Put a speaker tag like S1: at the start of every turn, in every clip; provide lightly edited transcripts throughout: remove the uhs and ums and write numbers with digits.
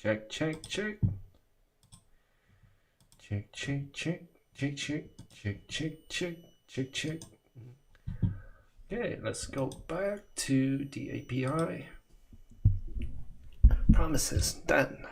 S1: Check, check, check. Check, check, check, check, check, check, check, check, check, check. Okay, let's go back to the API. Promises done.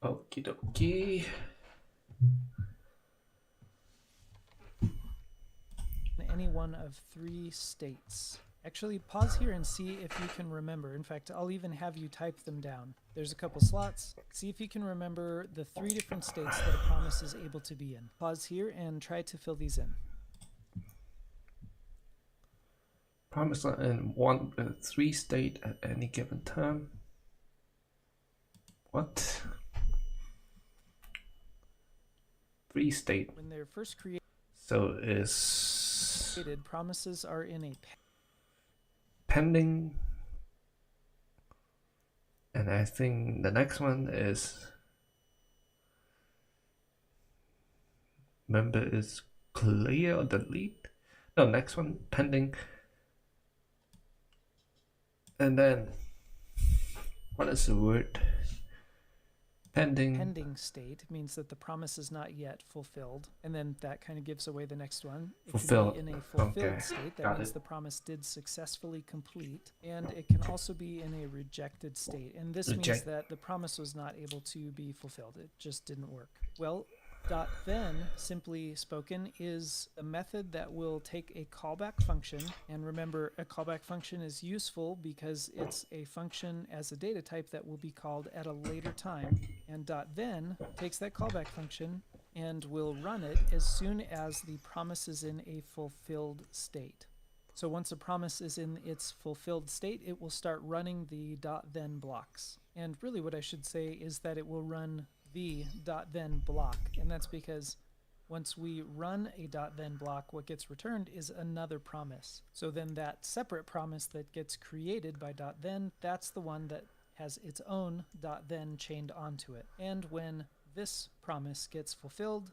S1: Okie dokie.
S2: Any one of 3 states. Actually, pause here and see if you can remember. In fact, I'll even have you type them down. There's a couple slots. See if you can remember the 3 different states that a promise is able to be in. Pause here and try to fill these in.
S1: Promise in 3 state at any given time. What? 3 state.
S2: When they're first created,
S1: so is
S2: promises are in a
S1: pending, and I think the next one is member is clear or delete. No, next one pending, and then what is the word?
S2: pending state means that the promise is not yet fulfilled, and then that kind of gives away the next one. It
S1: Fulfilled.
S2: can be in a fulfilled
S1: Okay.
S2: state. That
S1: Got
S2: means
S1: it.
S2: the promise did successfully complete, and it can also be in a rejected state. And this means that the promise was not able to be fulfilled. It just didn't work. Well, .then, simply spoken, is a method that will take a callback function, and remember, a callback function is useful because it's a function as a data type that will be called at a later time, and .then takes that callback function and will run it as soon as the promise is in a fulfilled state. So once a promise is in its fulfilled state, it will start running the .then blocks. And really what I should say is that it will run the .then block, and that's because once we run a .then block, what gets returned is another promise. So then that separate promise that gets created by .then, that's the one that has its own .then chained onto it. And when this promise gets fulfilled,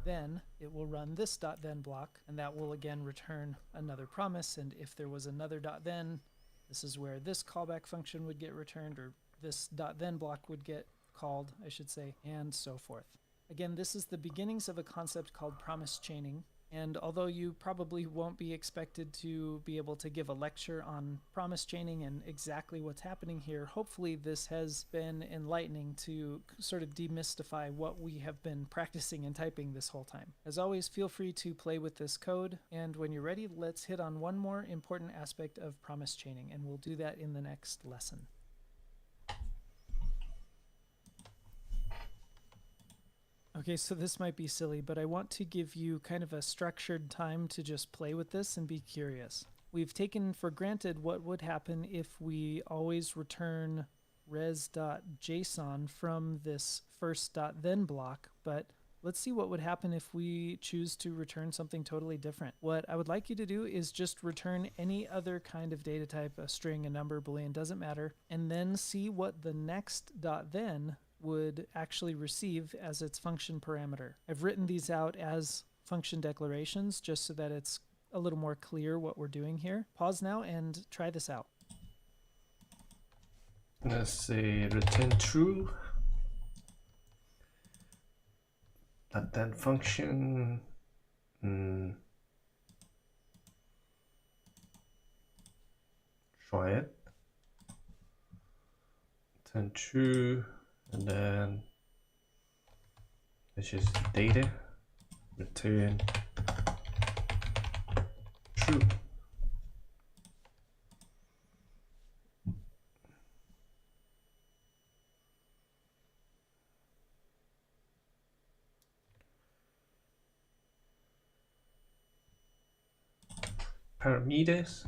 S2: then it will run this .then block, and that will again return another promise. And if there was another .then, this is where this callback function would get returned, or this .then block would get called, I should say, and so forth. Again, this is the beginnings of a concept called promise chaining, and although you probably won't be expected to be able to give a lecture on promise chaining and exactly what's happening here, hopefully this has been enlightening to sort of demystify what we have been practicing and typing this whole time. As always, feel free to play with this code, and when you're ready, let's hit on one more important aspect of promise chaining, and we'll do that in the next lesson. Okay, so this might be silly, but I want to give you kind of a structured time to just play with this and be curious. We've taken for granted what would happen if we always return res.json from this first .then block, but let's see what would happen if we choose to return something totally different. What I would like you to do is just return any other kind of data type, a string, a number, boolean, doesn't matter, and then see what the next .then would actually receive as its function parameter. I've written these out as function declarations just so that it's a little more clear what we're doing here. Pause now and try this out.
S1: Let's say return true. That then function. Try it. Return true. And then it's just data, return true. Parameters,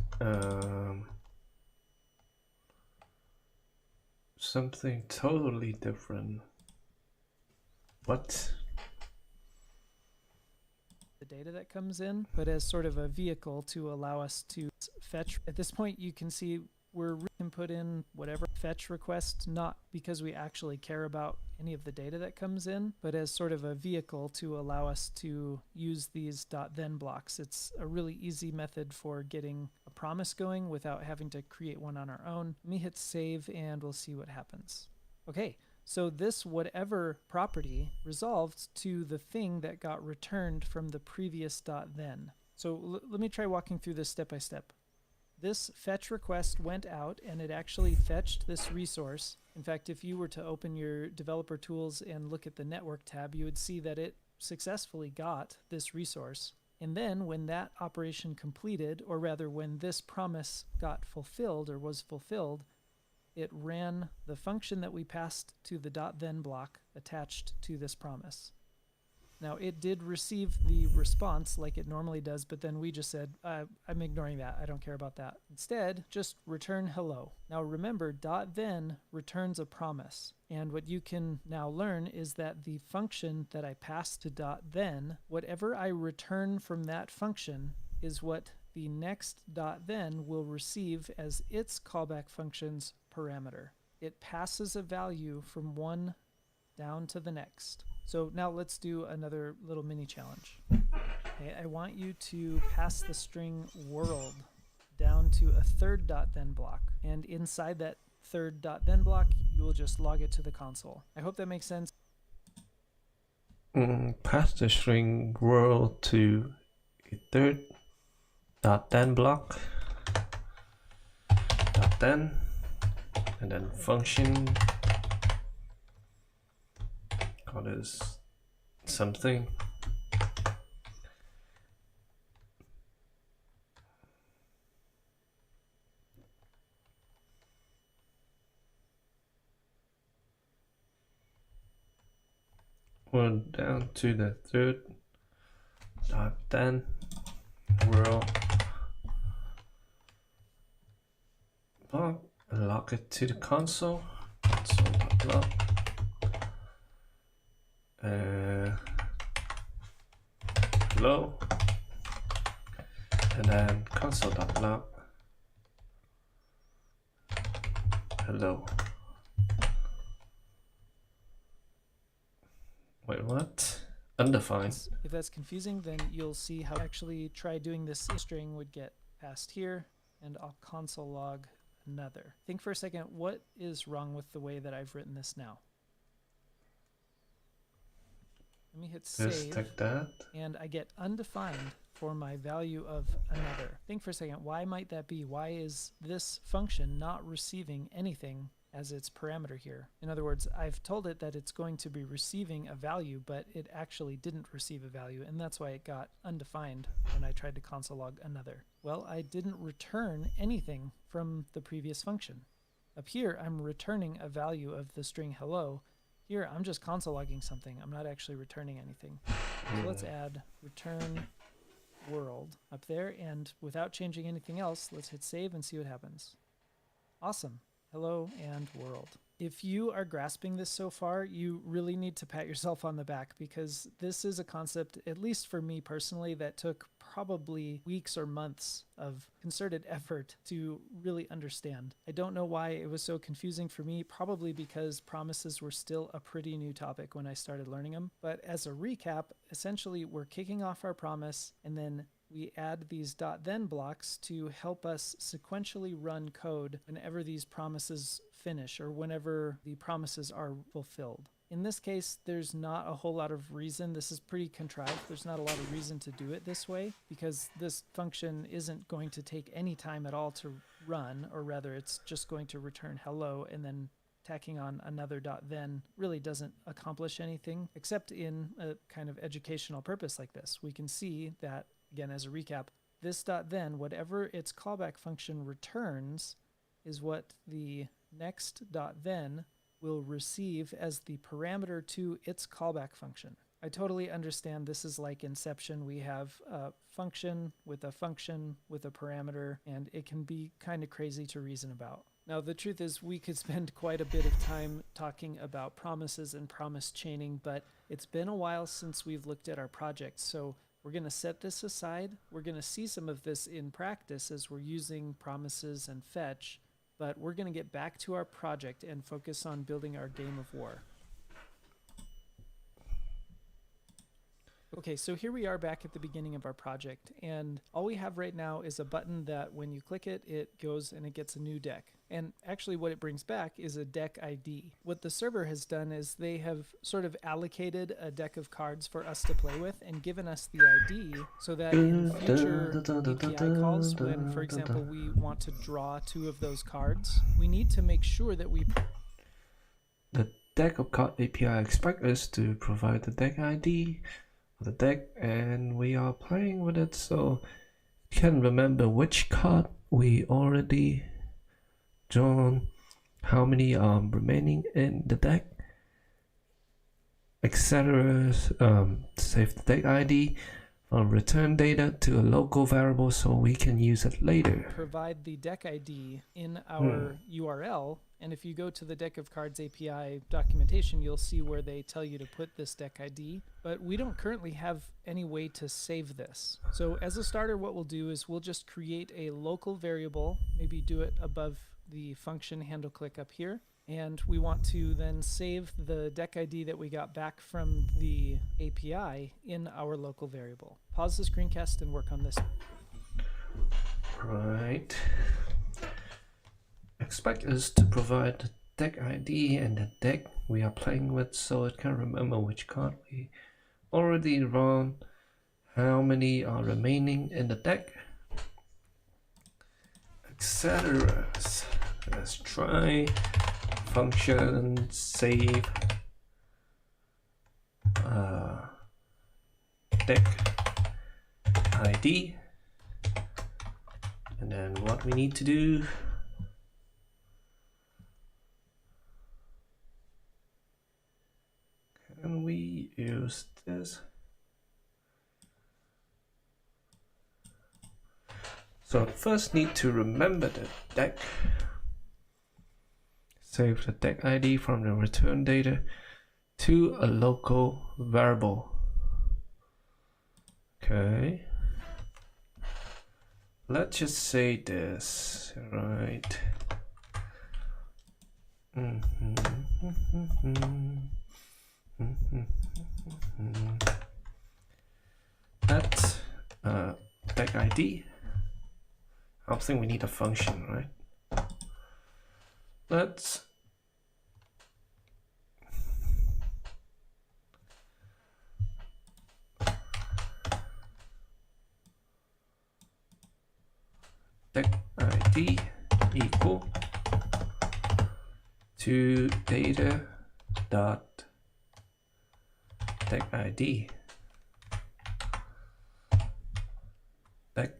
S1: something totally different. What?
S2: data that comes in, but as sort of a vehicle to allow us to fetch. At this point, you can see we can put in whatever fetch request, not because we actually care about any of the data that comes in, but as sort of a vehicle to allow us to use these .then blocks. It's a really easy method for getting a promise going without having to create one on our own. Let me hit save and we'll see what happens. Okay, so this whatever property resolved to the thing that got returned from the previous .then. So let me try walking through this step by step. This fetch request went out and it actually fetched this resource. In fact, if you were to open your developer tools and look at the network tab, you would see that it successfully got this resource. And then when that operation completed, or rather when this promise got fulfilled or was fulfilled, it ran the function that we passed to the .then block attached to this promise. Now, it did receive the response like it normally does, but then we just said, I'm ignoring that. I don't care about that. Instead, just return hello. Now, remember, .then returns a promise. And what you can now learn is that the function that I passed to .then, whatever I return from that function is what the next .then will receive as its callback function's parameter. It passes a value from one down to the next. So now let's do another little mini challenge. Okay, I want you to pass the string world down to a third .then block. And inside that third .then block, you will just log it to the console. I hope that makes sense.
S1: Pass the string world to a third .then block. .then and then function. Call this something. We're down to the third .then world block. Lock it to the console. Console.log. Hello, and then console.log hello. Wait, what? Undefined.
S2: If that's confusing, then you'll see how actually try doing this string would get passed here, and I'll console log another. Think for a second, what is wrong with the way that I've written this now? Let me hit save,
S1: take that.
S2: and I get undefined for my value of another. Think for a second, why might that be? Why is this function not receiving anything as its parameter here? In other words, I've told it that it's going to be receiving a value, but it actually didn't receive a value, and that's why it got undefined when I tried to console log another. Well, I didn't return anything from the previous function. Up here, I'm returning a value of the string hello. Here, I'm just console logging something. I'm not actually returning anything. So let's add return world up there, and without changing anything else, let's hit save and see what happens. Awesome. Hello and world. If you are grasping this so far, you really need to pat yourself on the back, because this is a concept, at least for me personally, that took probably weeks or months of concerted effort to really understand. I don't know why it was so confusing for me, probably because promises were still a pretty new topic when I started learning them. But as a recap, essentially we're kicking off our promise, and then we add these .then blocks to help us sequentially run code whenever these promises finish or whenever the promises are fulfilled. In this case, there's not a whole lot of reason. This is pretty contrived. There's not a lot of reason to do it this way, because this function isn't going to take any time at all to run, or rather it's just going to return hello, and then tacking on another .then really doesn't accomplish anything, except in a kind of educational purpose like this. We can see that, again, as a recap, this .then, whatever its callback function returns, is what the next .then will receive as the parameter to its callback function. I totally understand this is like Inception. We have a function with a parameter, and it can be kind of crazy to reason about. Now, the truth is we could spend quite a bit of time talking about promises and promise chaining, but it's been a while since we've looked at our project, so We're going to set this aside. We're going to see some of this in practice as we're using promises and fetch, but we're going to get back to our project and focus on building our game of war. Okay, so here we are back at the beginning of our project, and all we have right now is a button that when you click it, it goes and it gets a new deck. And actually what it brings back is a deck ID. What the server has done is they have sort of allocated a deck of cards for us to play with and given us the ID so that in future API calls, when, for example, we want to draw 2 of those cards, we need to make sure that we...
S1: The deck of card API expects us to provide the deck ID the deck, and we are playing with it, so you can remember which card we already drawn, how many are remaining in the deck, etc. Save the deck ID from return data to a local variable so we can use it later.
S2: Provide the deck ID in our URL, and if you go to the Deck of Cards API documentation, you'll see where they tell you to put this deck ID, but we don't currently have any way to save this. So as a starter, what we'll do is we'll just create a local variable, maybe do it above the function handle click up here, and we want to then save the deck ID that we got back from the API in our local variable. Pause the screencast and work on this.
S1: Right. Expect us to provide the deck ID and the deck we are playing with so it can remember which card we already run, how many are remaining in the deck, etc. Let's try function save deck ID, and then what we need to do, can we use this? So first need to remember the deck. Save the deck ID from the return data to a local variable. Okay. Let's just say this, right? That's deck ID. I don't think we need a function, right? Let's deck ID equal to data dot deck ID deck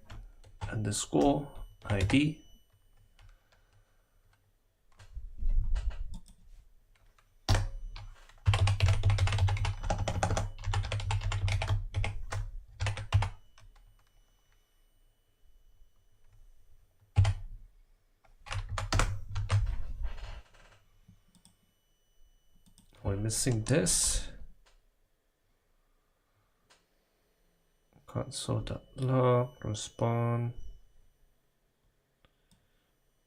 S1: underscore ID we're missing this. Console.log respond.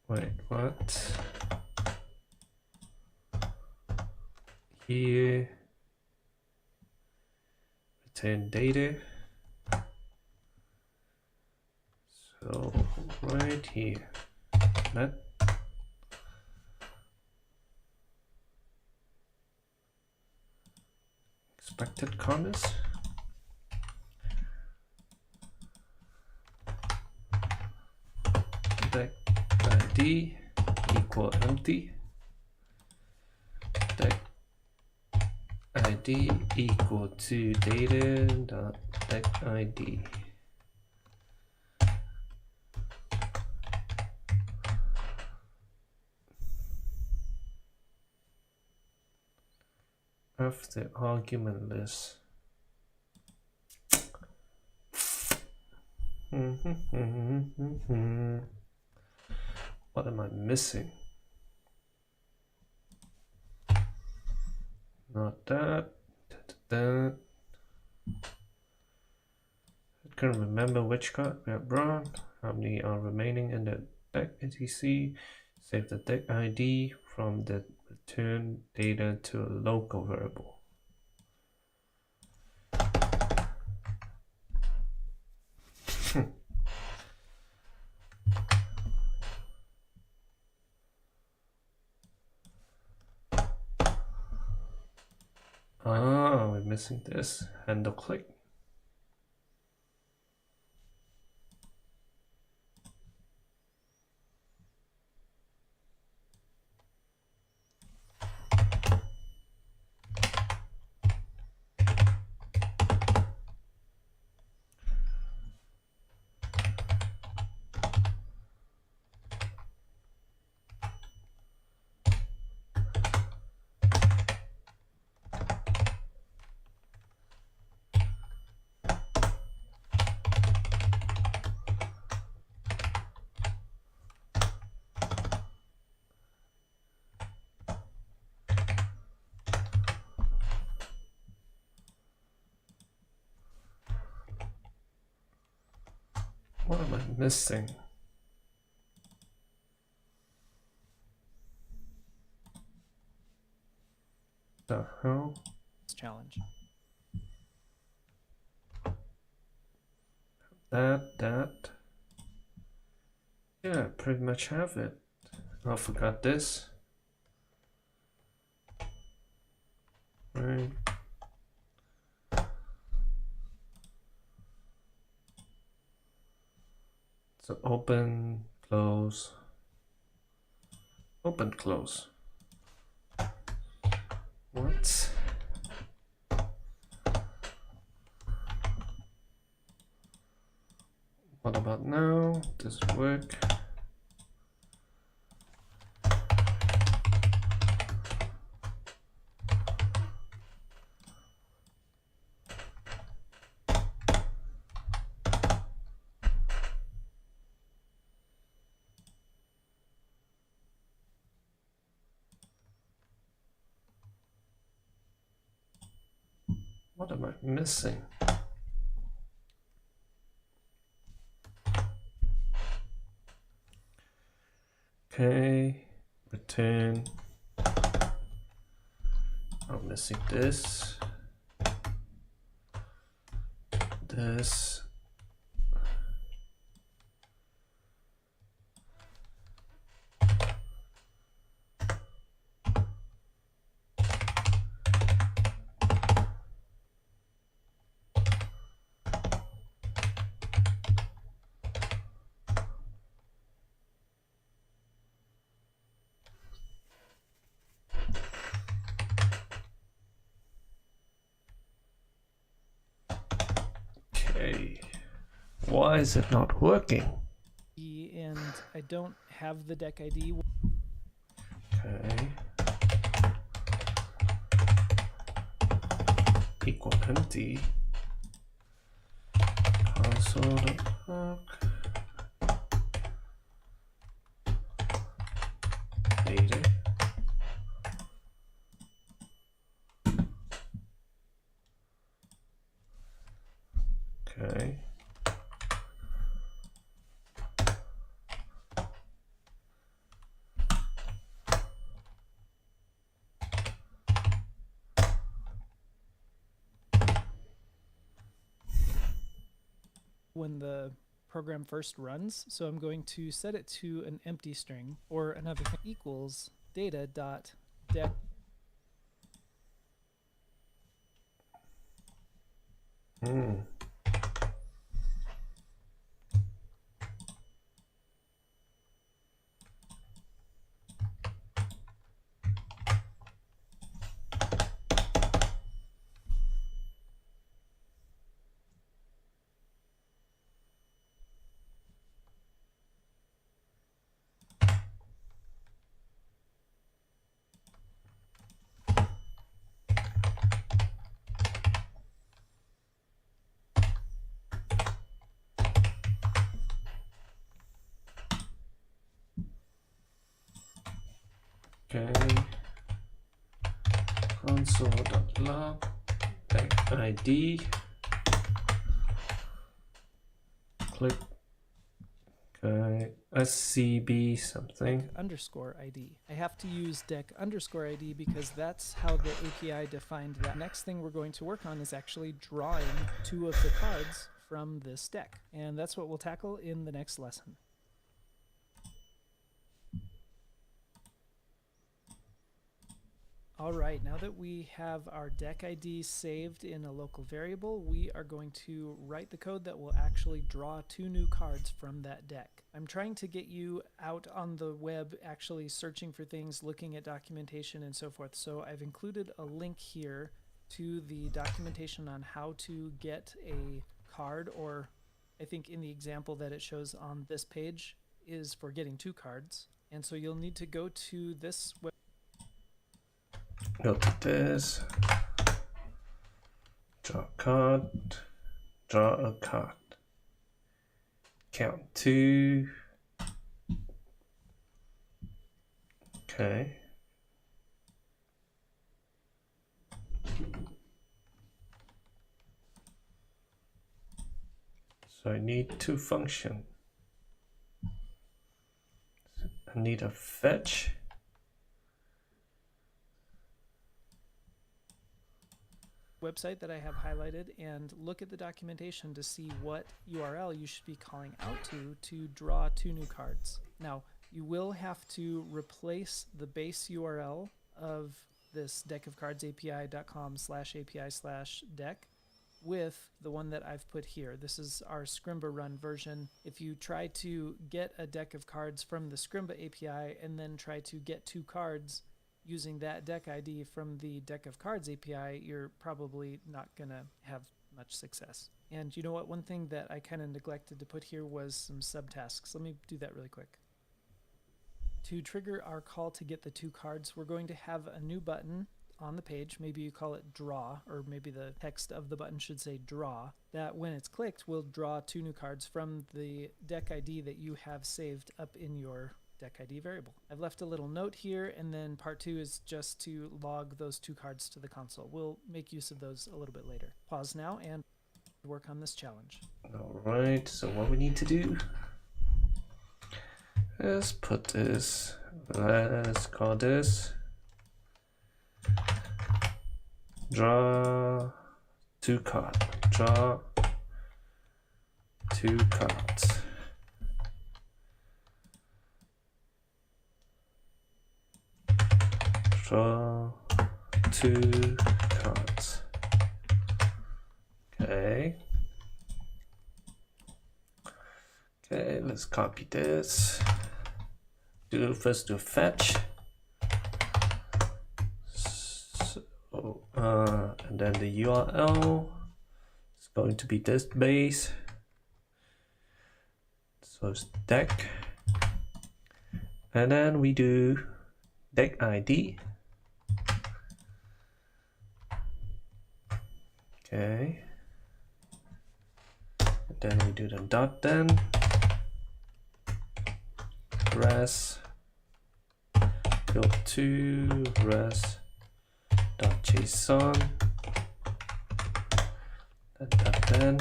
S1: Wait, what? Here return data. So right here. That expected commas. Deck ID equal empty. Deck ID equal to data dot deck ID. Of the argument list. What am I missing? Not that. Can't remember which card we have drawn, how many are remaining in the deck etc. Save the deck ID from the return data to a local variable. Ah, we're missing this handle click. What am I missing? The hell?
S2: Challenge.
S1: That. Yeah, pretty much have it. I forgot this. Right. So open, close, open, close. What? What about now? Does it work? What am I missing? Okay, return. I'm missing this. This. Okay. Why is it not working?
S2: And I don't have the deck ID.
S1: Okay. Equal empty. Console.log. Data. Okay.
S2: When the program first runs, so I'm going to set it to an empty string, or another thing equals data dot deck.
S1: Okay. Console.log deck ID. click. Okay, SCB something.
S2: Deck underscore ID. I have to use deck underscore ID because that's how the API defined that. Next thing we're going to work on is actually drawing 2 of the cards from this deck. And that's what we'll tackle in the next lesson. All right, now that we have our deck ID saved in a local variable, we are going to write the code that will actually draw 2 new cards from that deck. I'm trying to get you out on the web actually searching for things, looking at documentation and so forth. So I've included a link here to the documentation on how to get a card, or I think in the example that it shows on this page is for getting 2 cards. And so you'll need to go to this web.
S1: Go to this, draw a card, draw a card, count 2, okay. So I need 2 functions. I need a fetch
S2: website that I have highlighted and look at the documentation to see what URL you should be calling out to draw 2 new cards. Now, you will have to replace the base URL of this deck of cards api.com/api/deck with the one that I've put here. This is our Scrimba run version. If you try to get a deck of cards from the Scrimba API and then try to get 2 cards using that deck ID from the deck of cards API, you're probably not gonna have much success. And you know what? One thing that I kind of neglected to put here was some subtasks. Let me do that really quick. To trigger our call to get the 2 cards, we're going to have a new button on the page. Maybe you call it draw, or maybe the text of the button should say draw. That when it's clicked will draw 2 new cards from the deck ID that you have saved up in your deck ID variable. I've left a little note here, and then part 2 is just to log those 2 cards to the console. We'll make use of those a little bit later. Pause now and work on this challenge.
S1: Alright, so what we need to do is put this, let's call this draw 2 cards. Draw 2 cards. Draw 2 cards. Okay. Okay, let's copy this. First do fetch. So, and then the URL is going to be this base. So it's deck. And then we do deck ID. Okay. And then we do the dot then. Res build to res dot JSON. Dot then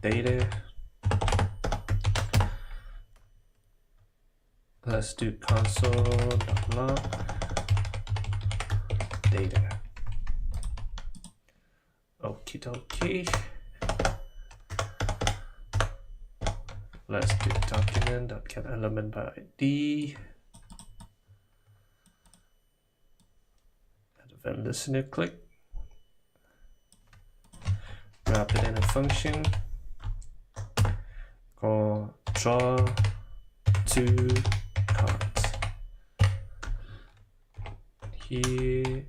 S1: data. Let's do console.log data. Okie dokie. Let's do document.getElement by ID. Add event listener click. Wrap it in a function. Call draw 2 cards. Here,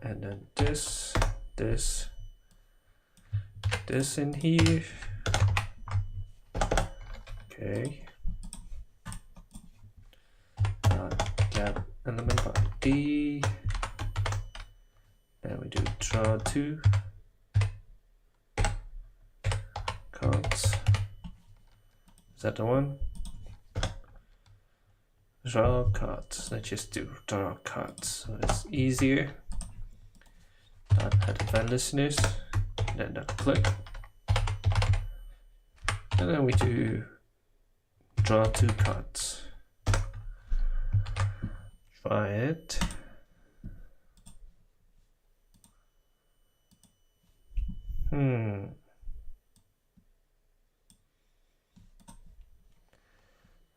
S1: and then this in here. Okay. Get element by ID. Then we do draw 2 cards. Is that the one? Draw cards. Let's just do draw cards, so it's easier. Add event listeners. Then click. And then we do draw 2 cards. Try it.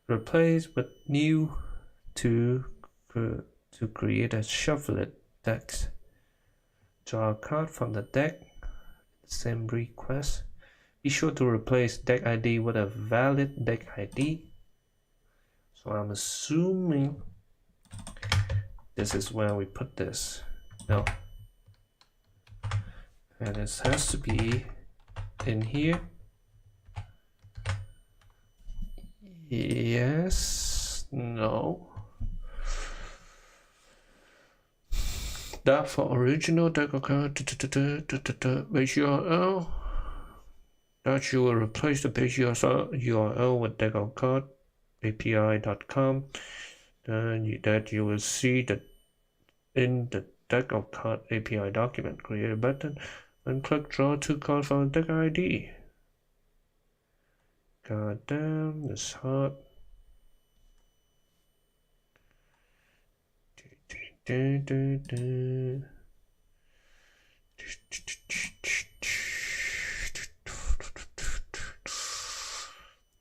S1: Replace with new to create a shuffled deck. Draw a card from the deck. Same request. Be sure to replace deck ID with a valid deck ID. So I'm assuming this is where we put this. No. And this has to be in here. Yes. No. That for original deck account page URL. That you will replace the page URL with deck account API.com. Then that you will see that in the deck of card API document, create a button and click draw 2 cards from deck ID. God damn, this hard.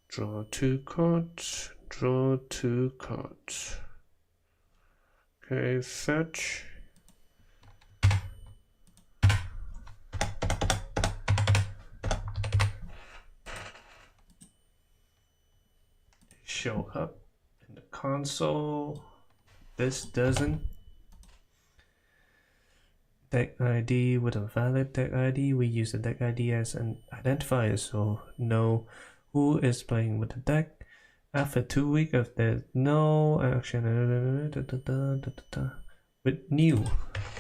S1: Draw 2 cards, draw 2 cards. Okay, fetch. Show up in the console. This doesn't. Deck ID with a valid deck ID. We use the deck ID as an identifier, so know who is playing with the deck. After 2 weeks, if there's no action, with new,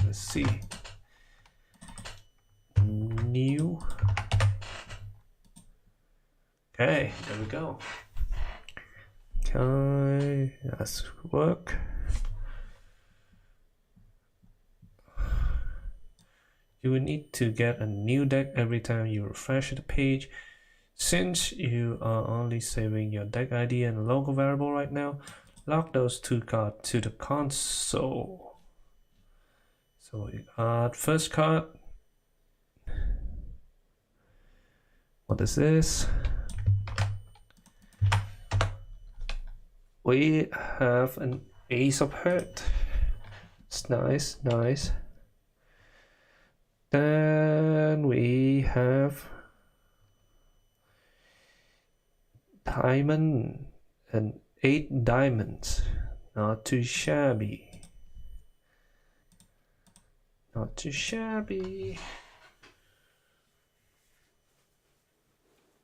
S1: let's see, new. Okay, there we go. Okay, that's work. You will need to get a new deck every time you refresh the page. Since you are only saving your deck ID and local variable right now, log those 2 cards to the console. So we got first card. What is this? We have an Ace of Hearts. It's nice, nice. Then we have diamond and 8 diamonds. Not too shabby. Not too shabby.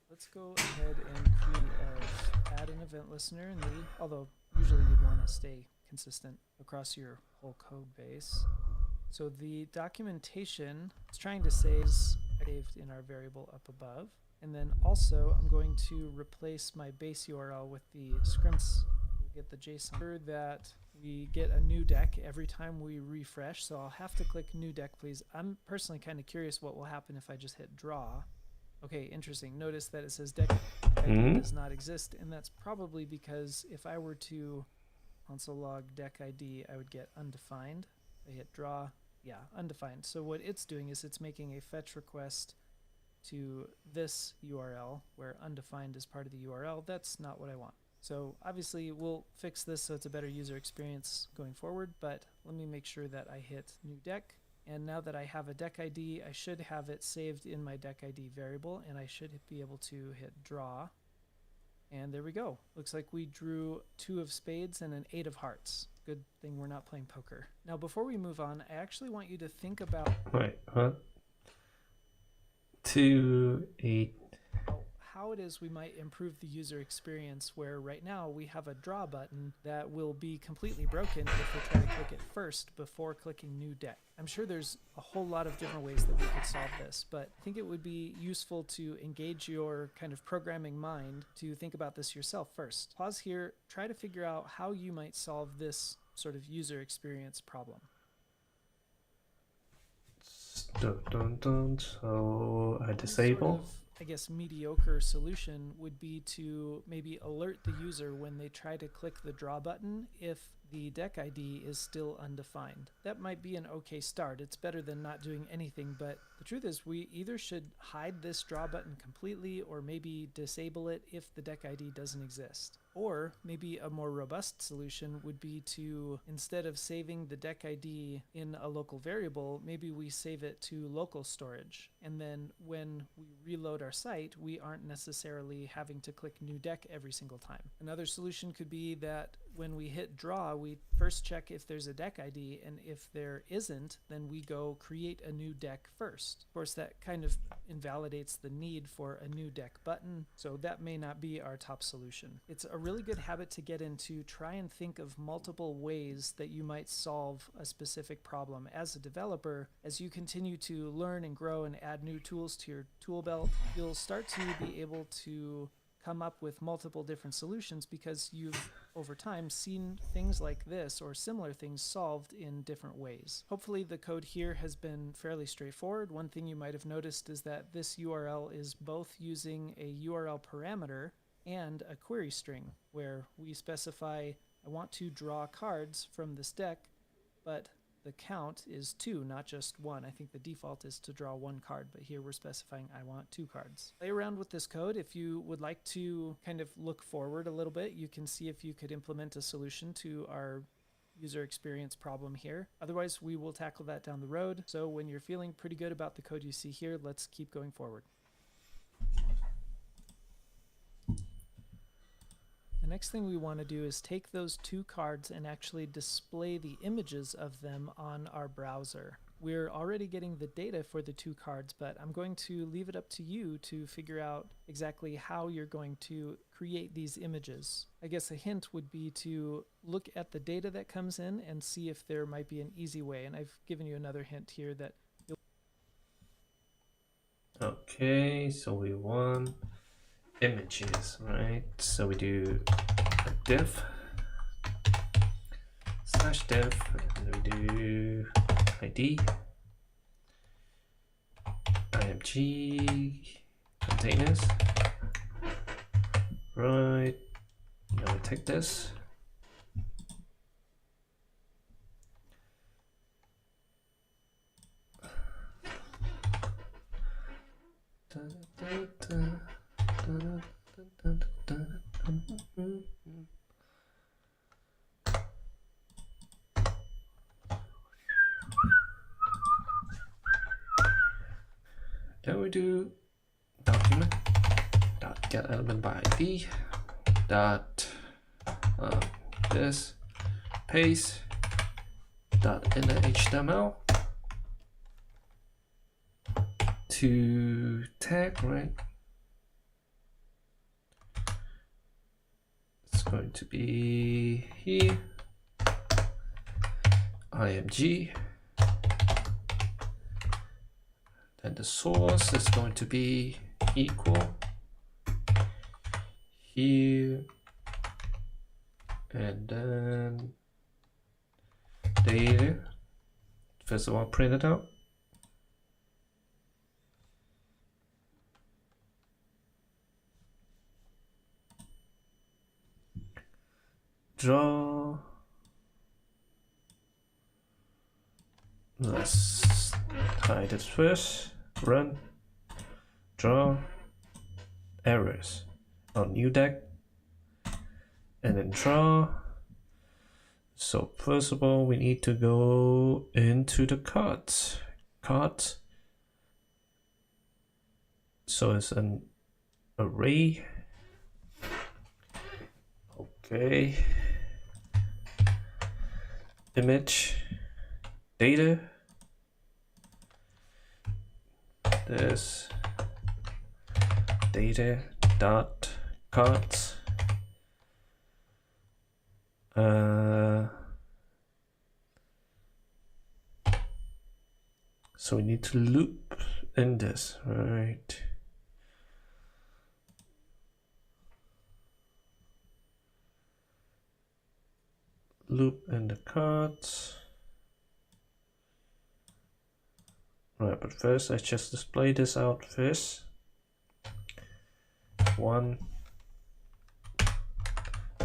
S2: Let's go ahead and add an event listener in the, although usually you'd want to stay consistent across your whole code base. So the documentation it's trying to say is saved in our variable up above. And then also I'm going to replace my base URL with the Scrimba. We'll get the JSON that we get a new deck every time we refresh. So I'll have to click new deck, please. I'm personally kind of curious what will happen if I just hit draw. Okay, interesting. Notice that it says deck ID does not exist, and that's probably because if I were to console log deck ID, I would get undefined. I hit draw, yeah, undefined. So what it's doing is it's making a fetch request to this URL where undefined is part of the URL. That's not what I want. So obviously we'll fix this so it's a better user experience going forward, but let me make sure that I hit new deck. And now that I have a deck ID, I should have it saved in my deck ID variable, and I should be able to hit draw. And there we go. Looks like we drew 2 of spades and an 8 of hearts. Good thing we're not playing poker. Now, before we move on, I actually want you to think about...
S1: Wait, what? 2, 8.
S2: How it is we might improve the user experience where right now we have a draw button that will be completely broken if we try to click it first before clicking new deck. I'm sure there's a whole lot of different ways that we could solve this, but I think it would be useful to engage your kind of programming mind to think about this yourself first. Pause here, try to figure out how you might solve this sort of user experience problem.
S1: So I disable.
S2: I guess, mediocre solution would be to maybe alert the user when they try to click the draw button if the deck ID is still undefined. That might be an okay start. It's better than not doing anything, but the truth is we either should hide this draw button completely or maybe disable it if the deck ID doesn't exist. Or maybe a more robust solution would be to, instead of saving the deck ID in a local variable, maybe we save it to local storage. And then when we reload our site, we aren't necessarily having to click new deck every single time. Another solution could be that when we hit draw, we first check if there's a deck ID, and if there isn't, then we go create a new deck first. Of course, that kind of invalidates the need for a new deck button, so that may not be our top solution. It's a really good habit to get into. Try and think of multiple ways that you might solve a specific problem as a developer. As you continue to learn and grow and add new tools to your tool belt, you'll start to be able to come up with multiple different solutions because you've over time seen things like this or similar things solved in different ways. Hopefully the code here has been fairly straightforward. One thing you might have noticed is that this URL is both using a URL parameter and a query string where we specify I want to draw cards from this deck, but the count is 2, not just 1. I think the default is to draw 1 card, but here we're specifying I want 2 cards. Play around with this code. If you would like to kind of look forward a little bit, you can see if you could implement a solution to our user experience problem here. Otherwise, we will tackle that down the road. So when you're feeling pretty good about the code you see here, let's keep going forward. The next thing we want to do is take those 2 cards and actually display the images of them on our browser. We're already getting the data for the 2 cards, but I'm going to leave it up to you to figure out exactly how you're going to create these images. I guess a hint would be to look at the data that comes in and see if there might be an easy way. And I've given you another hint here that you'll...
S1: Okay, so we want images, right? So we do a div /div, and we do id img containers, right? Now we take this, then we do document dot get element by id dot this paste dot inner html to tag, right? It's going to be here img, then the source is going to be equal here, and then data. First of all, print it out. Draw. Let's hide it first. Run. Draw. Errors on new deck. And then draw. So first of all, we need to go into the cards. Cards. So it's an array. Okay. Image. Data. This data dot cards. So we need to loop in this, right? Loop in the cards. Right, but first I just display this out first. 1,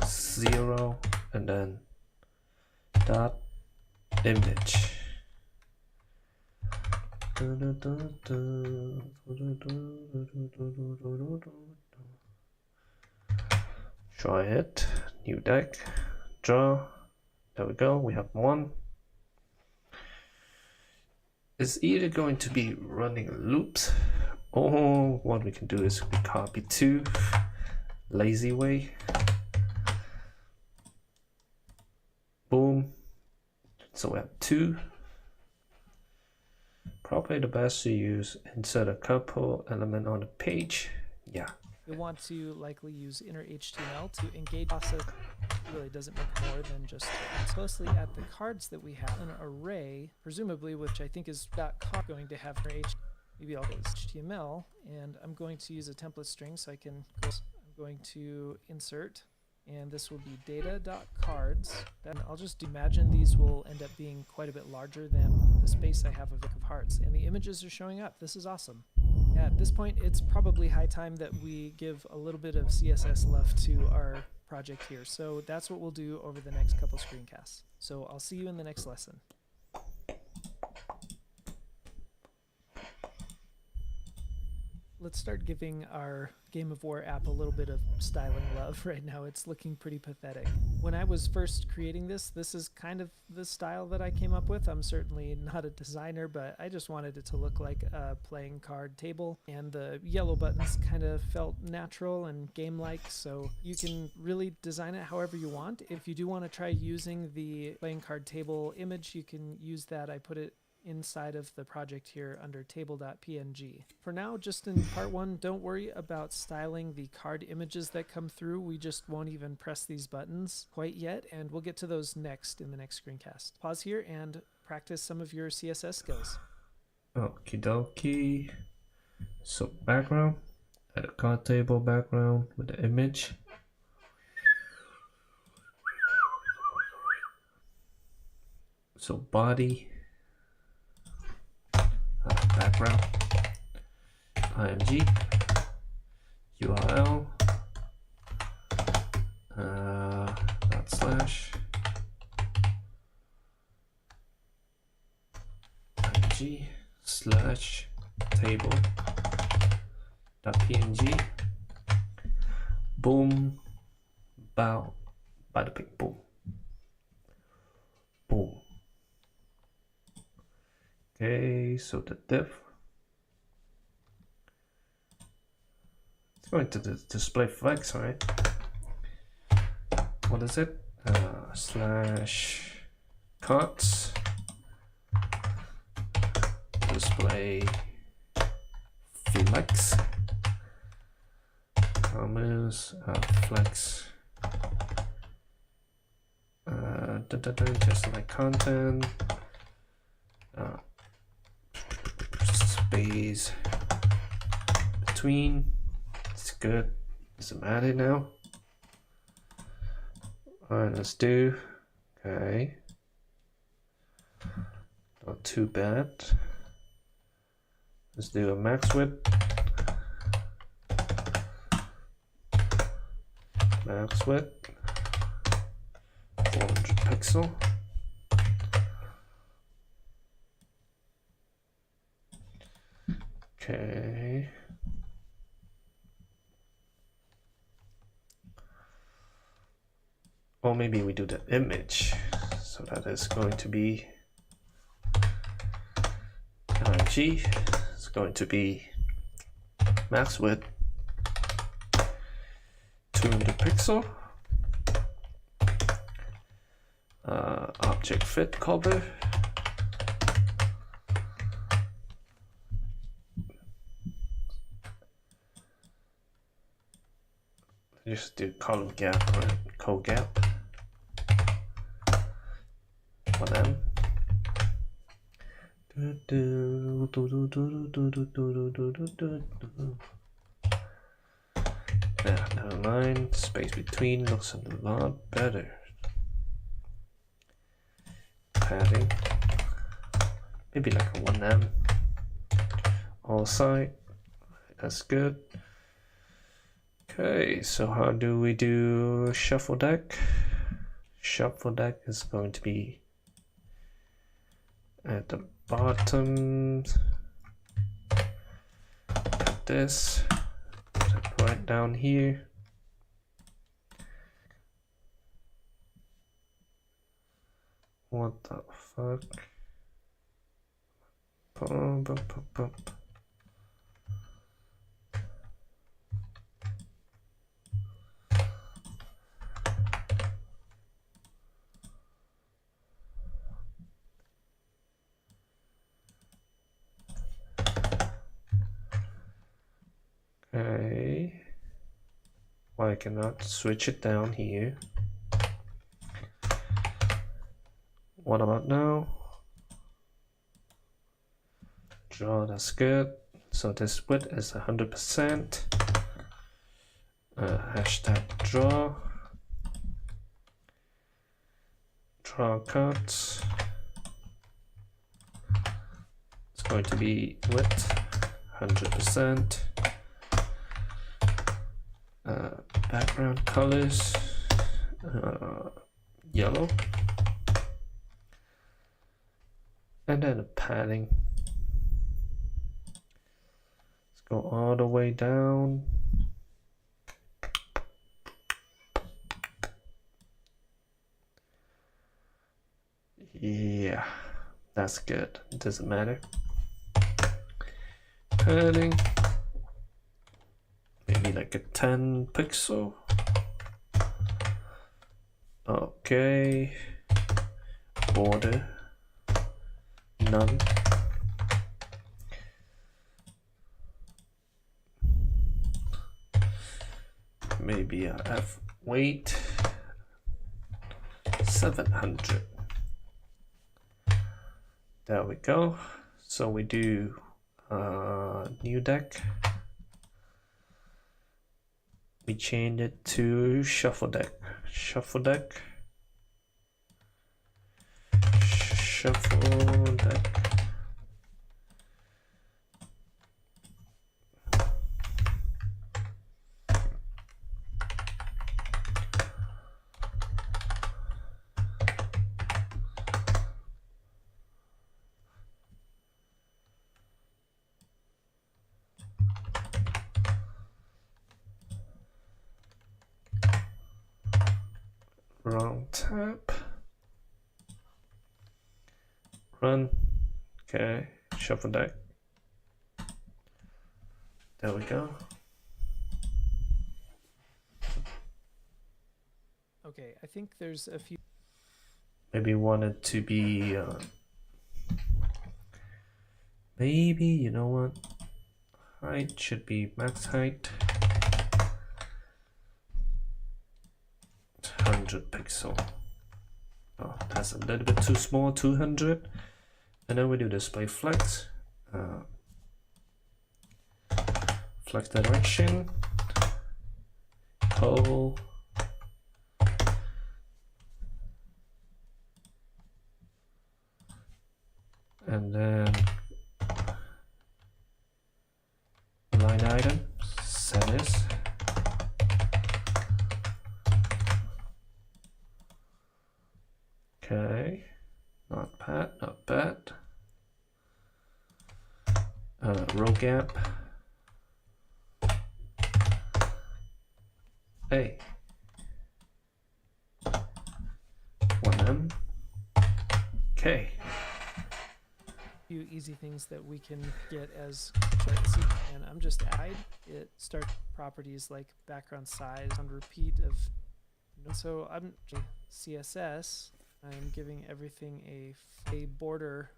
S1: 0, and then dot image. Try it. New deck. Draw. There we go. We have 1. It's either going to be running loops, or what we can do is we copy 2. Lazy way. Boom. So we have 2. Probably the best to use insert a couple element on the page. Yeah.
S2: You'll want to likely use inner HTML to engage process. It really doesn't make more than just look closely at the cards that we have. An array, presumably, which I think is .card, going to have maybe I'll go HTML, and I'm going to use a template string so I can go. I'm going to insert, and this will be data.cards. Then I'll just imagine these will end up being quite a bit larger than the space I have of hearts, and the images are showing up. This is awesome. At this point, it's probably high time that we give a little bit of CSS love to our project here. So that's what we'll do over the next couple screencasts. So I'll see you in the next lesson. Let's start giving our Game of War app a little bit of styling love right now. It's looking pretty pathetic. When I was first creating this is kind of the style that I came up with. I'm certainly not a designer, but I just wanted it to look like a playing card table, and the yellow buttons kind of felt natural and game-like, so you can really design it however you want. If you do want to try using the playing card table image, you can use that. I put it inside of the project here under table.png. For now, just in part 1, don't worry about styling the card images that come through. We just won't even press these buttons quite yet, and we'll get to those next in the next screencast. Pause here and practice some of your CSS skills.
S1: Okie dokie. So background, add a card table background with the image. So body, background, img, URL, /, img / table .png, boom, bow, bada bing, boom, boom. Okay, so the div, it's going to display flex, right? What is it? / cards display flex, commas, flex, just like content, space between. It's good. Does it matter now? Alright, let's do. Okay. Not too bad. Let's do a max width. Max width. 400 pixel. Okay. Or maybe we do the image. So that is going to be img. It's going to be max width 200 pixel. Object fit cover. Just do column gap, right? Co-gap. 1M. Yeah, no line, space between looks a lot better. Padding, maybe like a 1M. All side, that's good. Okay, so how do we do shuffle deck? Shuffle deck is going to be at the bottom. Like this. Put it right down here. What the fuck? Bum, bum, bum, bum. Okay. Why I cannot switch it down here? What about now? Draw, that's good. So this width is 100%. Hashtag draw. Draw cut. It's going to be width 100%. Background colors, yellow, and then a padding. Let's go all the way down. Yeah, that's good. It doesn't matter. Padding, maybe like a 10 pixel. Okay. Border, none. Maybe I have weight 700. There we go. So we do new deck. We change it to shuffle deck. Shuffle deck. Shuffle deck. Wrong tab. Run. Okay, shuffle deck. There we go.
S2: Okay, I think there's a few.
S1: Maybe want it to be. Maybe, you know what? Height should be max height. 100 pixel. Oh, that's a little bit too small, 200. And then we do display flex. Flex direction. Pole. And then line item, centers. Okay, not bad, not bad. Row gap. Hey. 1M. Okay.
S2: Few easy things that we can get as and I'm just add it start properties like background size on repeat of, so I'm CSS. I'm giving everything a border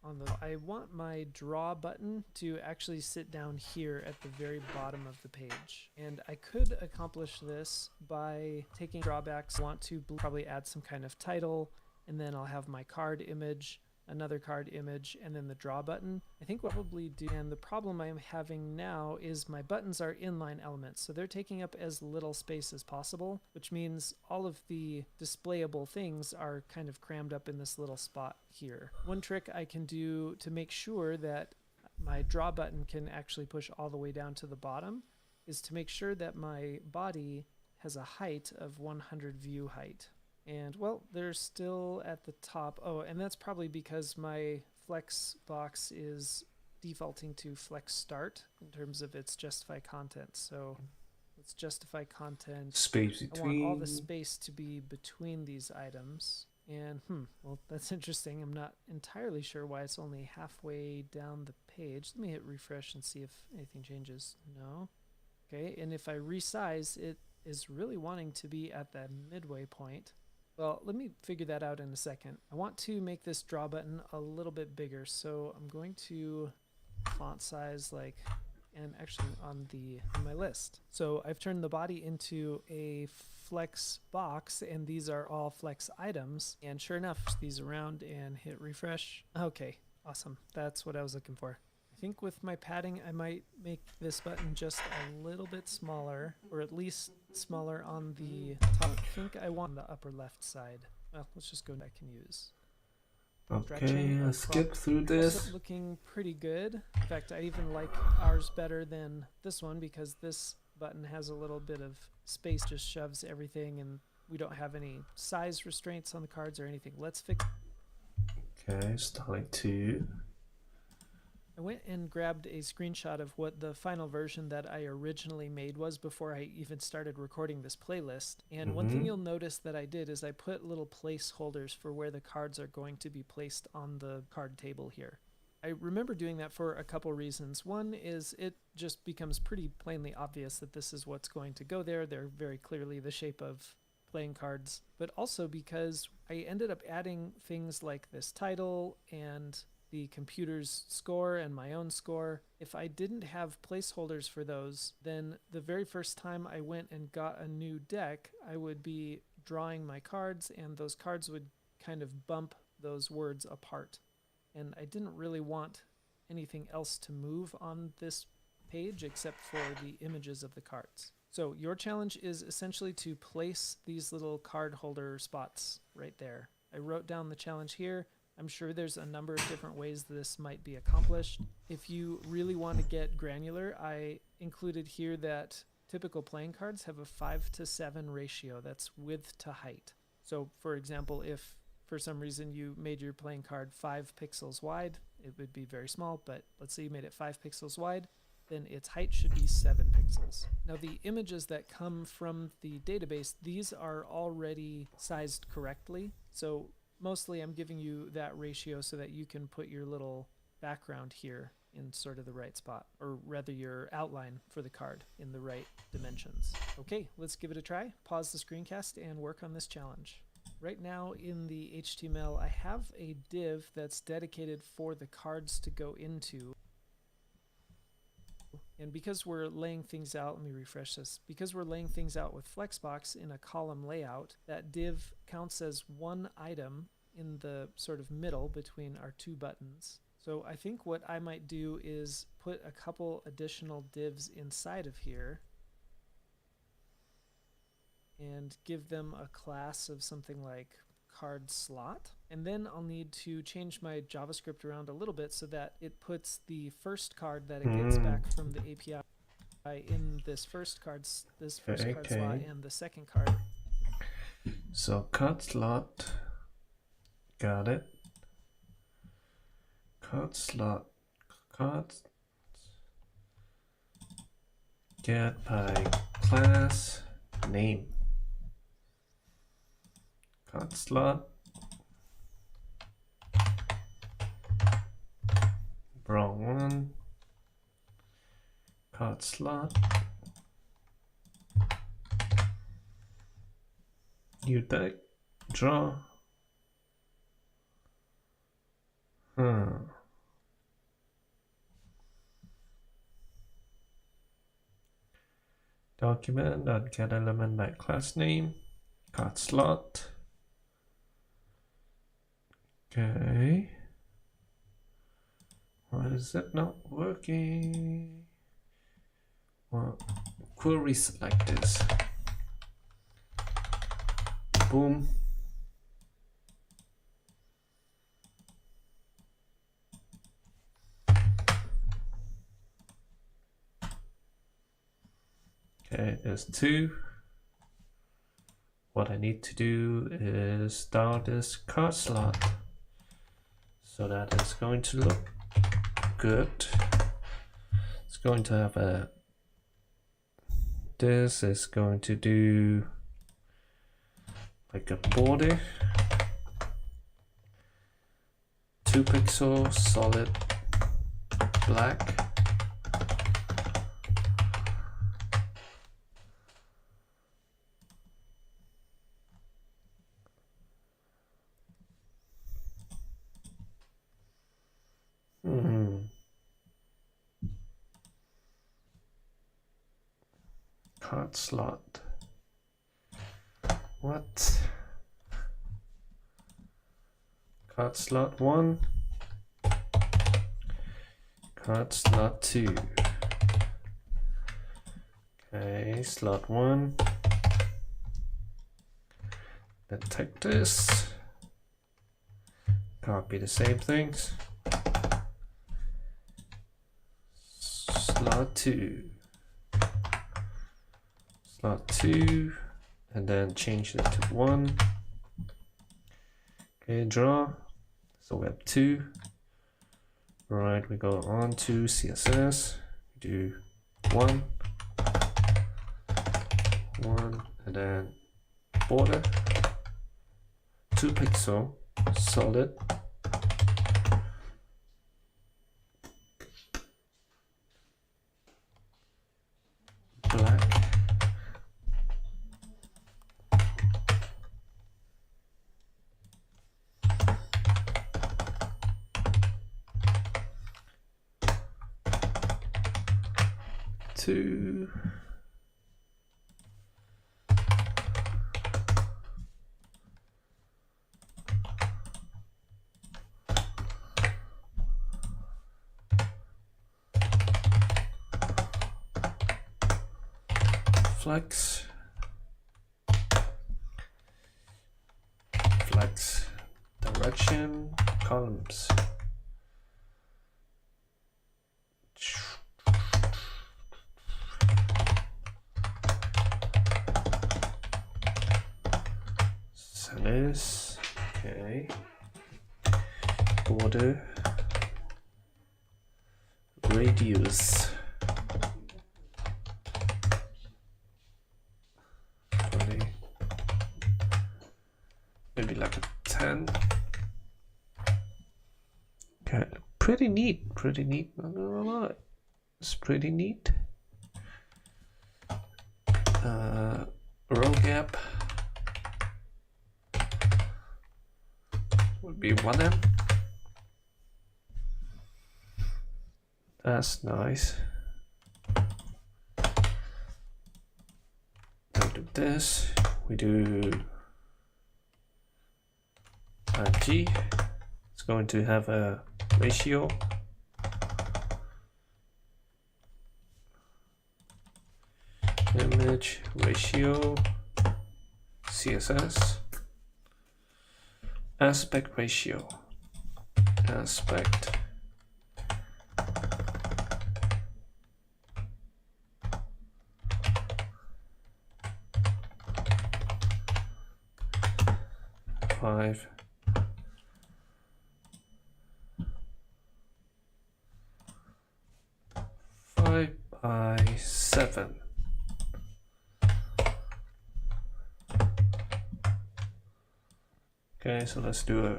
S2: on the. I want my draw button to actually sit down here at the very bottom of the page, and I could accomplish this by taking drawbacks. I want to probably add some kind of title, and then I'll have my card image, another card image, and then the draw button. I think what I'll probably do, and the problem I'm having now is my buttons are inline elements, so they're taking up as little space as possible, which means all of the displayable things are kind of crammed up in this little spot here. One trick I can do to make sure that my draw button can actually push all the way down to the bottom is to make sure that my body has a height of 100 view height. And well, they're still at the top. Oh, and that's probably because my flex box is defaulting to flex start in terms of its justify content. So let's justify content.
S1: Space
S2: I want all the
S1: between.
S2: space to be between these items. And well, that's interesting. I'm not entirely sure why it's only halfway down the page. Let me hit refresh and see if anything changes. No. Okay, and if I resize, it is really wanting to be at that midway point. Well, let me figure that out in a second. I want to make this draw button a little bit bigger, so I'm going to font size like, and actually on my list. So I've turned the body into a flex box, and these are all flex items. And sure enough, these around and hit refresh. Okay, awesome. That's what I was looking for. I think with my padding, I might make this button just a little bit smaller, or at least smaller on the top. I think I want the upper left side. Well, let's just go I can use.
S1: Okay, let's skip through this.
S2: Looking pretty good. In fact, I even like ours better than this one because this button has a little bit of space, just shoves everything, and we don't have any size restraints on the cards or anything. Let's fix.
S1: Okay, starting to.
S2: I went and grabbed a screenshot of what the final version that I originally made was before I even started recording this playlist. And one thing you'll notice that I did is I put little placeholders for where the cards are going to be placed on the card table here. I remember doing that for a couple reasons. One is it just becomes pretty plainly obvious that this is what's going to go there. They're very clearly the shape of playing cards, but also because I ended up adding things like this title and the computer's score and my own score. If I didn't have placeholders for those, then the very first time I went and got a new deck, I would be drawing my cards, and those cards would kind of bump those words apart. And I didn't really want anything else to move on this page except for the images of the cards. So your challenge is essentially to place these little card holder spots right there. I wrote down the challenge here. I'm sure there's a number of different ways this might be accomplished. If you really want to get granular, I included here that typical playing cards have a 5:7 ratio. That's width to height. So for example, if for some reason you made your playing card 5 pixels wide, it would be very small, but let's say you made it 5 pixels wide, then its height should be 7 pixels. Now the images that come from the database, these are already sized correctly. So mostly I'm giving you that ratio so that you can put your little background here in sort of the right spot, or rather your outline for the card in the right dimensions. Okay, let's give it a try. Pause the screencast and work on this challenge. Right now in the HTML, I have a div that's dedicated for the cards to go into. And because we're laying things out, let me refresh this. Because we're laying things out with Flexbox in a column layout, that div counts as one item in the sort of middle between our two buttons. So I think what I might do is put a couple additional divs inside of here and give them a class of something like card slot. And then I'll need to change my JavaScript around a little bit so that it puts the first card that it gets back from the API in this first card slot and the second card.
S1: So card slot, got it. Card slot, cards get by class name. Card slot, wrong one. Card slot, new deck, draw. Document.get element by class name, card slot. Okay. Why is that not working? Well, query select this. Boom. Okay, there's 2. What I need to do is start this card slot. So that is going to look good. It's going to have a... This is going to do like a border. 2 pixel solid black. Card slot. What? Card slot 1. Card slot 2. Okay, slot 1. Then take this. Copy the same things. Slot 2. Slot 2. And then change it to 1. Okay, draw. So we have 2. Right, we go on to CSS. Do 1. 1. And then border. 2 pixel solid. Black. Two. Flex. Flex. Direction. Columns. This. Okay. Border. Radius. 20. Maybe like a 10. Okay, pretty neat, not gonna lie. It's pretty neat. Row gap would be 1M. That's nice. Now we do this. We do G. It's going to have a ratio. Image ratio. CSS. Aspect ratio. Aspect. Five. 5x7. Okay, so let's do a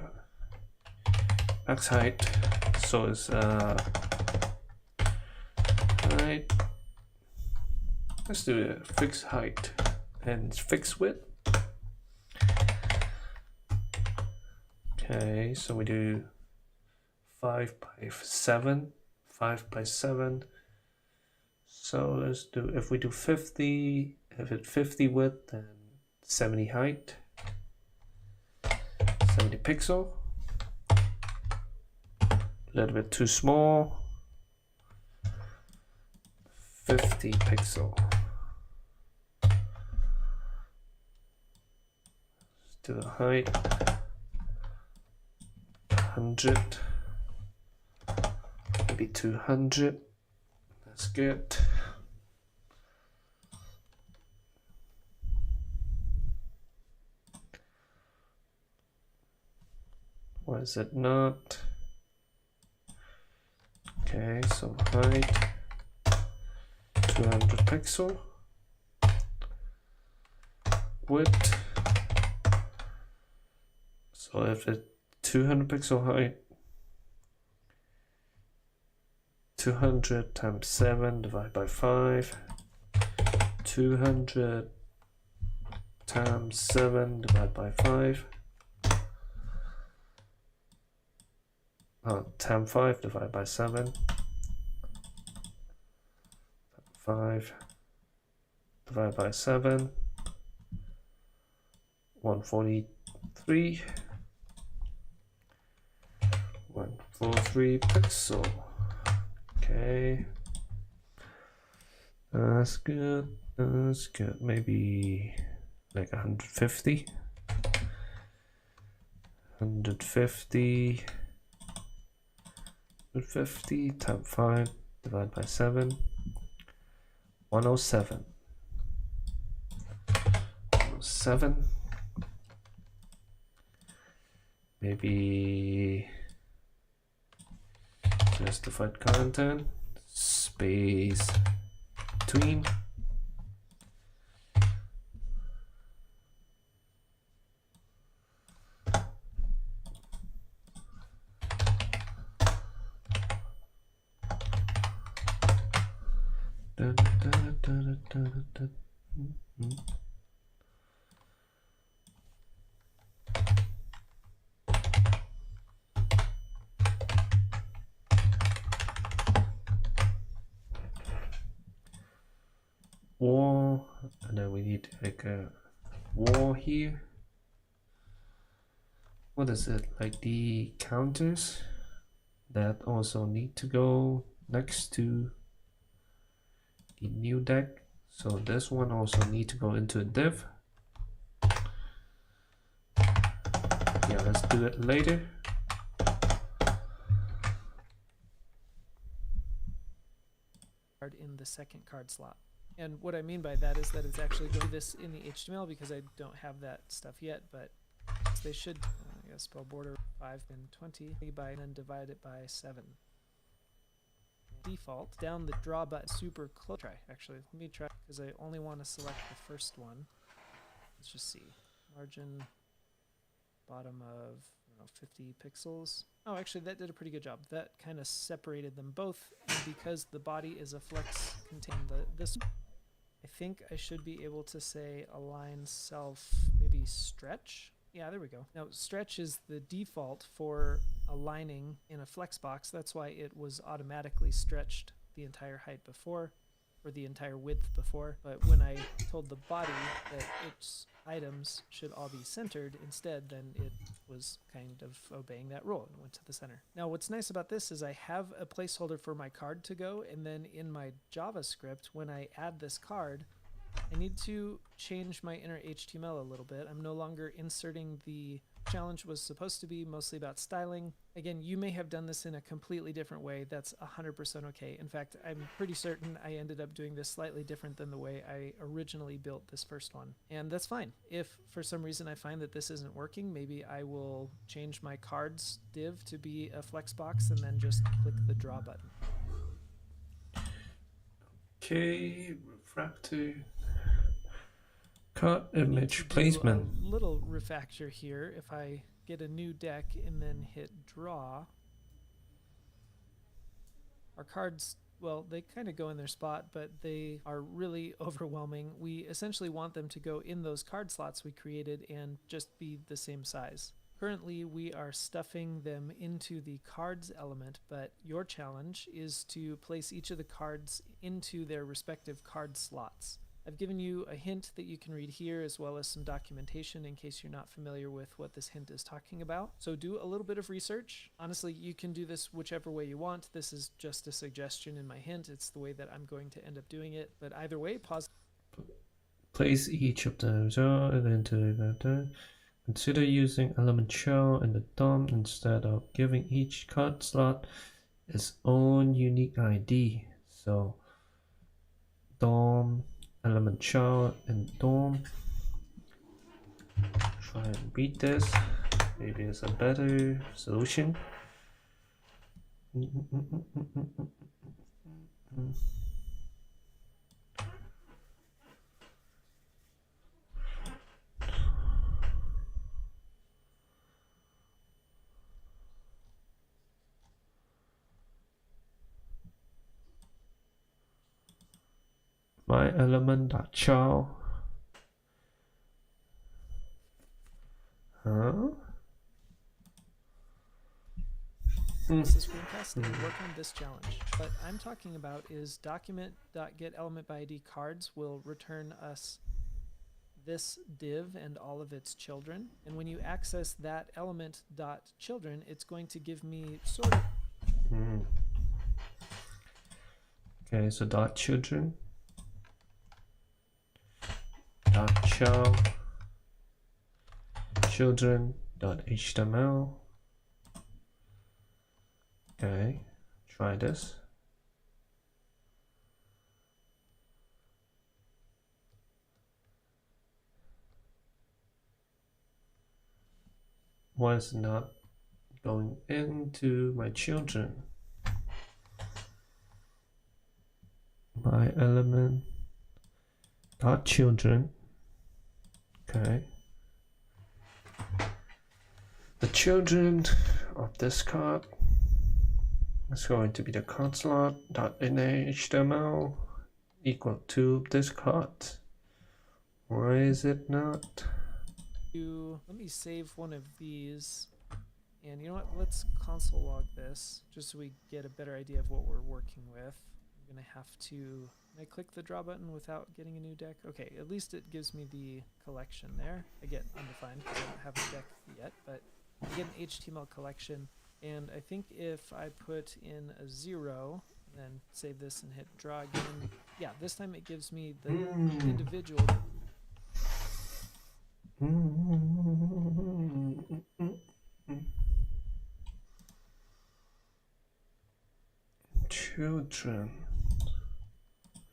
S1: max height. So it's height. Let's do a fixed height and fixed width. Okay, so we do 5x7. 5x7. So let's do, if we do 50, if it's 50 width, then 70 height. 70 pixel. A little bit too small. 50 pixel. Let's do the height. 100. Maybe 200. That's good. is it not? Okay, so height 200 pixel, width. So if it's 200 pixel height, 200 times 7 divided by 5, 200 times 7 divided by 5, times 5 divided by 7, 5 divided by 7, 143, 143 pixel. Okay, that's good, that's good. Maybe like 150, 150, 150 times 5 divided by 7, 107, 107, maybe justified content, space between, wall, and then we need like a wall here. What is it, like the counters that also need to go next to the new deck? So this one also need to go into a div. Yeah, let's do it later.
S2: In the second card slot. And what I mean by that is that it's actually doing this in the HTML because I don't have that stuff yet, but they should, I guess, spell border 5 and 20 by and then divide it by 7. Default, down the draw button, super close. Try, actually, let me try, because I only want to select the first one. Let's just see. Margin, bottom of, I don't know, 50 pixels. Oh, actually, that did a pretty good job. That kind of separated them both, and because the body is a flex contain this, I think I should be able to say align self, maybe stretch. Yeah, there we go. Now, stretch is the default for aligning in a flex box. That's why it was automatically stretched the entire height before, or the entire width before. But when I told the body that its items should all be centered instead, then it was kind of obeying that rule and went to the center. Now, what's nice about this is I have a placeholder for my card to go, and then in my JavaScript, when I add this card, I need to change my inner HTML a little bit. I'm no longer inserting the challenge was supposed to be mostly about styling. Again, you may have done this in a completely different way. That's 100% okay. In fact, I'm pretty certain I ended up doing this slightly different than the way I originally built this first one. And that's fine. If for some reason I find that this isn't working, maybe I will change my cards div to be a flex box and then just click the draw button.
S1: Okay, refractor. Card image placement.
S2: A little refactor here. If I get a new deck and then hit draw, our cards, well, they kind of go in their spot, but they are really overwhelming. We essentially want them to go in those card slots we created and just be the same size. Currently, we are stuffing them into the cards element, but your challenge is to place each of the cards into their respective card slots. I've given you a hint that you can read here, as well as some documentation in case you're not familiar with what this hint is talking about. So do a little bit of research. Honestly, you can do this whichever way you want. This is just a suggestion in my hint. It's the way that I'm going to end up doing it. But either way, pause.
S1: Place each of them into that. Consider using element shell in the DOM instead of giving each card slot its own unique ID. So DOM element shell and DOM. Try and read this. maybe it's a better solution. My element.child. Huh?
S2: This is Screencast and work on this challenge. What I'm talking about is document.getElementById cards will return us this div and all of its children. And when you access that element.children, it's going to give me sort of...
S1: Okay, so dot children, dot child, children dot html. Okay, try this. Why is it not going into my children? My element dot children. Okay. The children of this card is going to be the card slot dot html equal to this card. Why is it not?
S2: Let me save one of these. And you know what? Let's console log this just so we get a better idea of what we're working with. I'm going to have to... Can I click the draw button without getting a new deck? Okay, at least it gives me the collection there. I get undefined because I don't have a deck yet, but I get an HTML collection. And I think if I put in a 0, then save this and hit draw again, yeah, this time it gives me the individual.
S1: Children.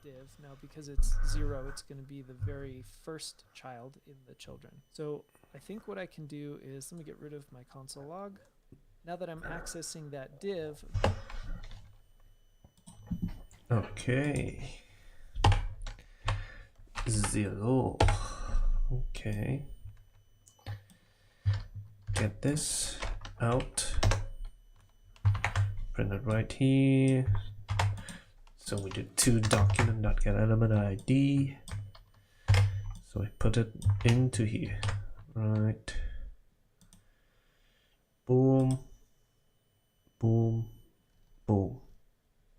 S2: Div. Now because it's 0, it's going to be the very first child in the children. So I think what I can do is, let me get rid of my console log. Now that I'm accessing that div.
S1: Okay. 0. Okay. Get this out. Print it right here. So we do to document.getElementID. So I put it into here. Right. Boom. Boom. Boom.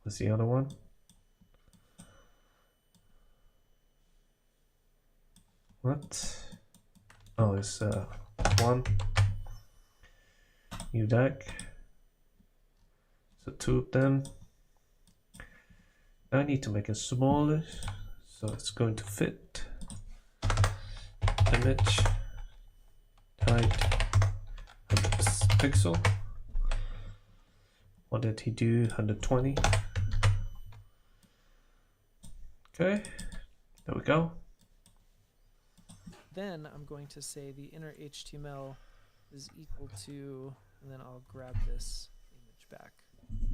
S1: What's the other one? What? Oh, it's one. New deck. So 2 of them. I need to make it smaller, so it's going to fit. Image height pixel. What did he do? 120. Okay, there we go.
S2: Then I'm going to say the inner HTML is equal to, and then I'll grab this image back.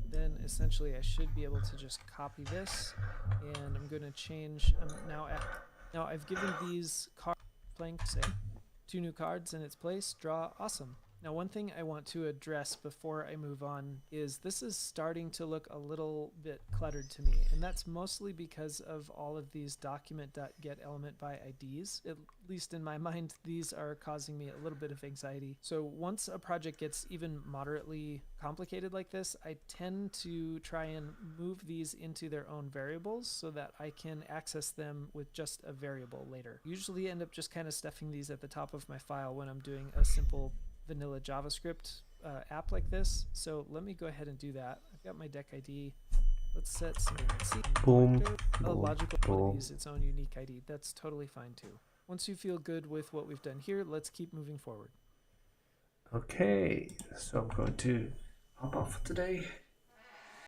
S2: Then essentially I should be able to just copy this, and I'm going to change. Now I've given these cards blank, say 2 new cards in its place. Draw. Awesome. Now one thing I want to address before I move on is this is starting to look a little bit cluttered to me, and that's mostly because of all of these document.getElementByIDs. At least in my mind, these are causing me a little bit of anxiety. So once a project gets even moderately complicated like this, I tend to try and move these into their own variables so that I can access them with just a variable later. Usually end up just kind of stuffing these at the top of my file when I'm doing a simple vanilla JavaScript app like this. So let me go ahead and do that. I've got my deck ID. Let's set some
S1: boom,
S2: a logical
S1: boom.
S2: one use its own unique ID. That's totally fine too. Once you feel good with what we've done here, let's keep moving forward.
S1: Okay, so I'm going to hop off for today.